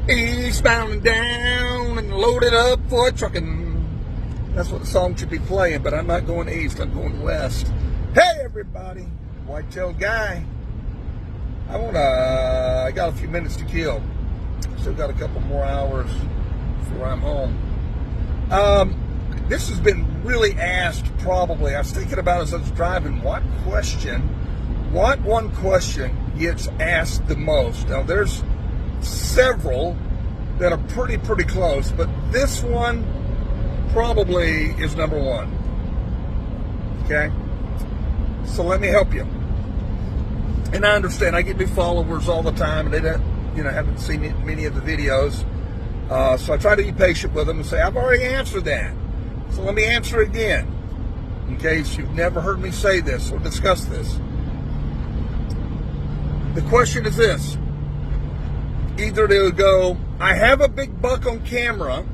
Eastbound and down and loaded up for a trucking. That's what the song should be playing, but I'm not going east, I'm going west. Hey everybody, Whitetail Guy. I got a few minutes to kill. Still got a couple more hours before I'm home. This has been really asked probably. I was thinking about it as I was driving. What one question gets asked the most? Now there's several that are pretty close, but this one probably is number one. Okay? So let me help you. And I understand I get new followers all the time, and they don't, haven't seen many of the videos. So I try to be patient with them and say, I've already answered that. So let me answer again, in case you've never heard me say this or discuss this. The question is this. Either they would go, I have a big buck on camera,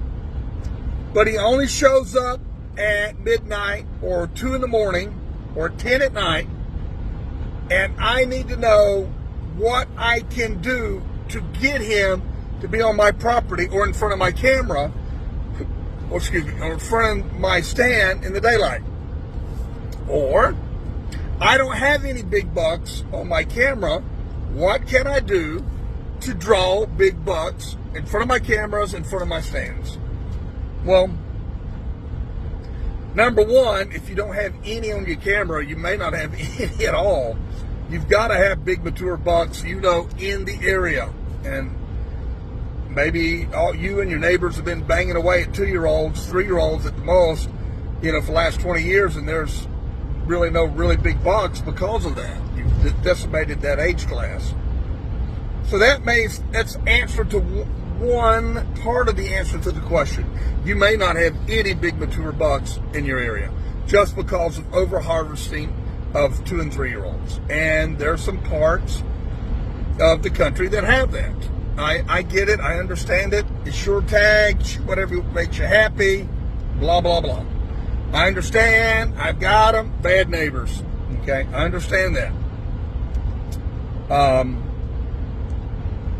but he only shows up at midnight or 2 in the morning or 10 at night, and I need to know what I can do to get him to be on my property or in front of my camera, or in front of my stand in the daylight. Or, I don't have any big bucks on my camera. What can I do to draw big bucks in front of my cameras, in front of my stands? Well, number one, if you don't have any on your camera, you may not have any at all. You've got to have big mature bucks, in the area. And maybe all you and your neighbors have been banging away at 2-year-olds, 3-year-olds at the most, for the last 20 years, and there's really no really big bucks because of that. You've decimated that age class. So that's answer to one part of the answer to the question. You may not have any big mature bucks in your area just because of over-harvesting of 2- and 3-year-olds. And there are some parts of the country that have that. I get it. I understand it. It's your tag, whatever makes you happy, blah, blah, blah. I understand. I've got them. Bad neighbors. Okay? I understand that.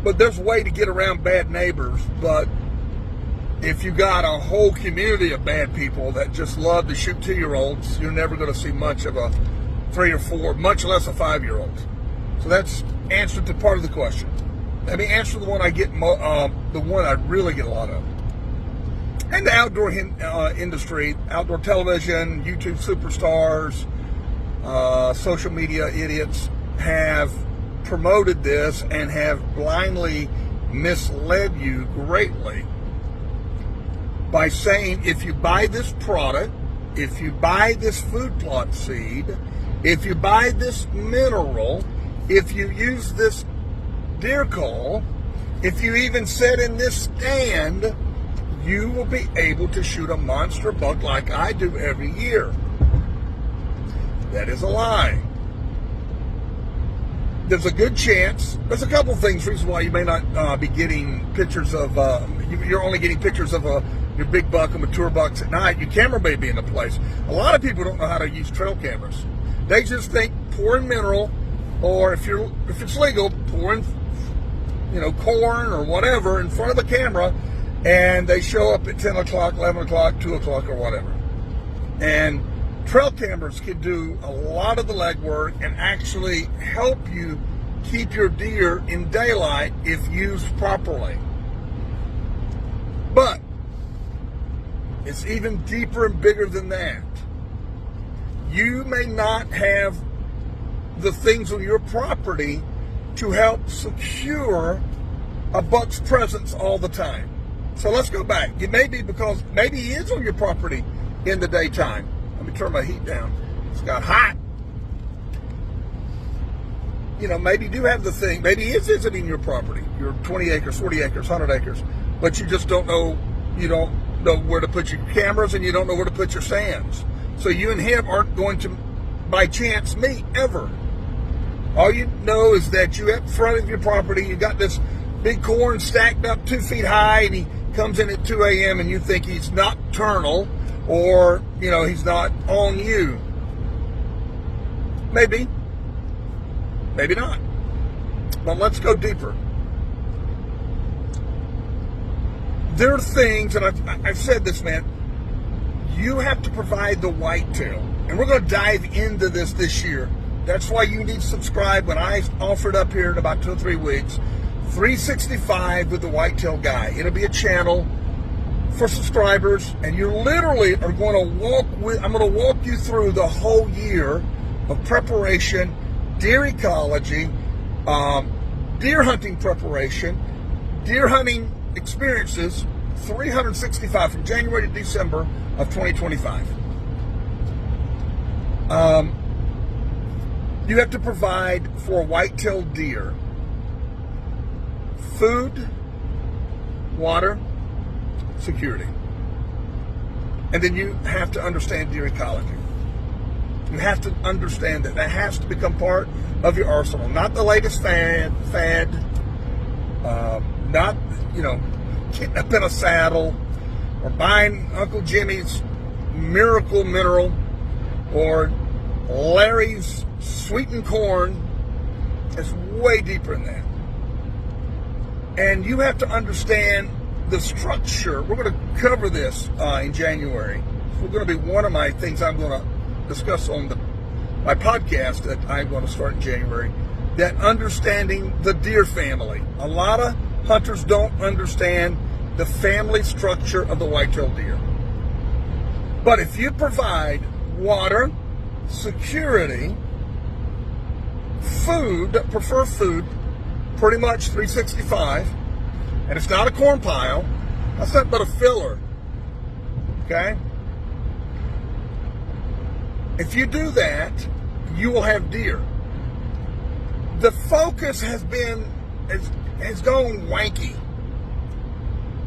But there's a way to get around bad neighbors. But if you got a whole community of bad people that just love to shoot 2-year-olds, you're never going to see much of a 3 or 4, much less a 5-year-old. So that's answer to part of the question. Let me answer the one I get, the one I really get a lot of. And the outdoor industry, outdoor television, YouTube superstars, social media idiots have promoted this and have blindly misled you greatly by saying if you buy this product, if you buy this food plot seed, if you buy this mineral, if you use this deer call, if you even sit in this stand, you will be able to shoot a monster buck like I do every year. That is a lie. There's a good chance, there's a couple things, reasons why you may not be getting pictures of, you're only getting pictures of your big buck and mature bucks at night. Your camera may be in a place. A lot of people don't know how to use trail cameras. They just think pour in mineral, or if it's legal, pour in corn or whatever in front of the camera, and they show up at 10 o'clock, 11 o'clock, 2 o'clock, or whatever. And trail cameras can do a lot of the legwork and actually help you keep your deer in daylight if used properly. But it's even deeper and bigger than that. You may not have the things on your property to help secure a buck's presence all the time. So let's go back. It may be because maybe he is on your property in the daytime. Let me turn my heat down. It's got hot. Maybe you do have the thing. Maybe he is visiting your property, your 20 acres, 40 acres, 100 acres, but you just don't know, you don't know where to put your cameras and you don't know where to put your stands. So you and him aren't going to, by chance, meet ever. All you know is that you at front of your property, you got this big corn stacked up 2 feet high, and he comes in at 2 a.m. and you think he's nocturnal, or, he's not on you. Maybe. Maybe not. But let's go deeper. there are things, and I've said this, man, you have to provide the whitetail. And we're going to dive into this year. That's why you need to subscribe when I offer it up here in about 2 or 3 weeks. 365 with the Whitetail Guy. It'll be a channel for subscribers, and you literally are going to I'm going to walk you through the whole year of preparation, deer ecology, deer hunting preparation, deer hunting experiences, 365 from January to December of 2025. You have to provide for a whitetail deer food, water, security. And then you have to understand deer ecology. You have to understand that has to become part of your arsenal. Not the latest fad, not, getting up in a saddle or buying Uncle Jimmy's miracle mineral or Larry's sweetened corn. It's way deeper than that. And you have to understand the structure. We're going to cover this in January. It's going to be one of my things I'm going to discuss on my podcast that I'm going to start in January. That understanding the deer family. A lot of hunters don't understand the family structure of the whitetail deer. But if you provide water, security, food, prefer food, pretty much 365, and it's not a corn pile, that's nothing but a filler, okay? If you do that, you will have deer. The focus has gone wanky.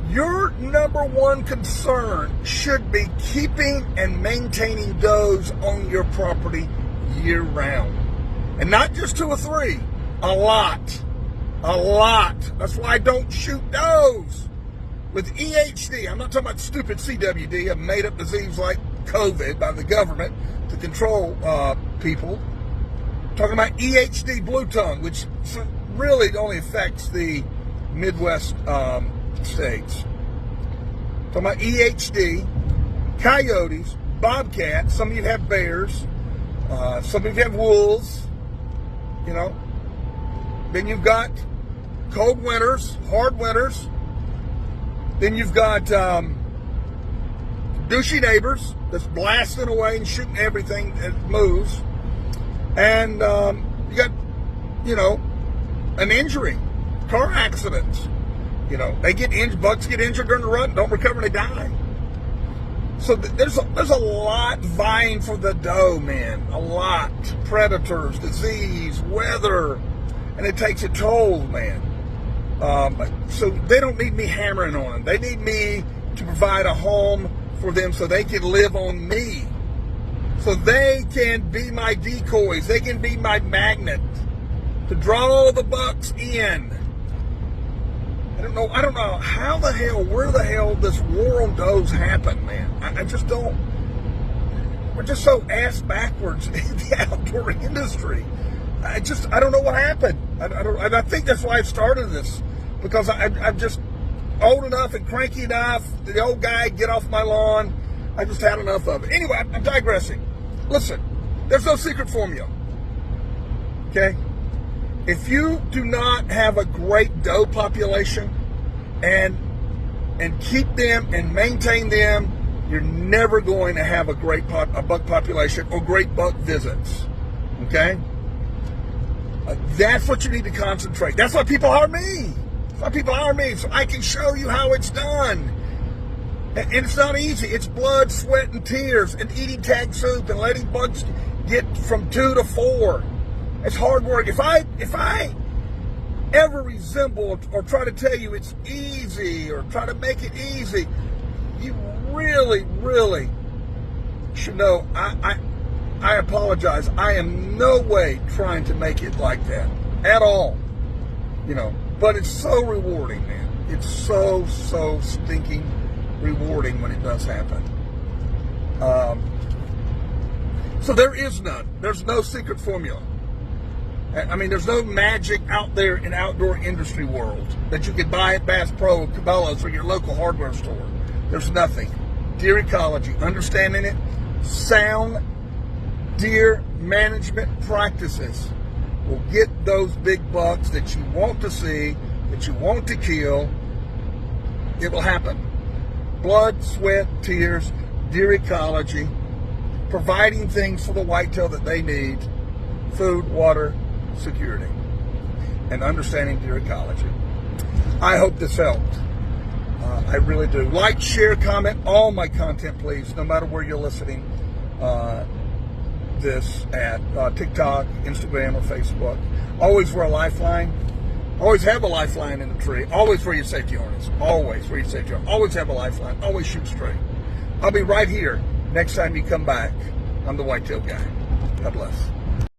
Your number one concern should be keeping and maintaining does on your property year round. And not just 2 or 3, a lot. A lot. That's why I don't shoot does. With EHD, I'm not talking about stupid CWD, a made-up disease like COVID by the government to control people. I'm talking about EHD blue tongue, which really only affects the Midwest states. I'm talking about EHD, coyotes, bobcats. Some of you have bears. Some of you have wolves. Then you've got cold winters, hard winters. Then you've got douchey neighbors that's blasting away and shooting everything that moves. And you got, an injury, car accidents. They get injured, bucks get injured during the run, don't recover, and they die. So there's a lot vying for the doe, man. A lot. Predators, disease, weather, and it takes a toll, man. So they don't need me hammering on them. They need me to provide a home for them so they can live on me. So they can be my decoys. They can be my magnet to draw the bucks in. I don't know where the hell this war on does happened, man. I just don't. We're just so ass backwards in the outdoor industry. I don't know what happened. I think that's why I started this, because I'm just old enough and cranky enough. The old guy, get off my lawn. I just had enough of it. Anyway, I'm digressing. Listen, there's no secret formula. Okay? If you do not have a great doe population and keep them and maintain them, you're never going to have a great buck population or great buck visits. Okay? That's what you need to concentrate. That's why people hire me. That's why people hire me, so I can show you how it's done. And it's not easy. It's blood, sweat, and tears, and eating tag soup and letting bucks get from 2 to 4. It's hard work. If I ever resemble or try to tell you it's easy or try to make it easy, you really, really should know I apologize. I am no way trying to make it like that at all. But it's so rewarding, man. It's so stinking rewarding when it does happen. So there is none. There's no secret formula. I mean, there's no magic out there in outdoor industry world that you could buy at Bass Pro, Cabela's, or your local hardware store. There's nothing. Deer ecology, understanding it, sound deer management practices will get those big bucks that you want to see, that you want to kill. It will happen. Blood, sweat, tears, deer ecology, providing things for the whitetail that they need, food, water, security, and understanding deer ecology. I hope this helped. I really do. Like, share, comment all my content, please, no matter where you're listening this at TikTok, Instagram, or Facebook. Always wear a lifeline. Always have a lifeline in the tree. Always wear your safety harness. Always wear your safety harness. Always have a lifeline. Always shoot straight. I'll be right here next time you come back. I'm the Whitetail Guy. God bless.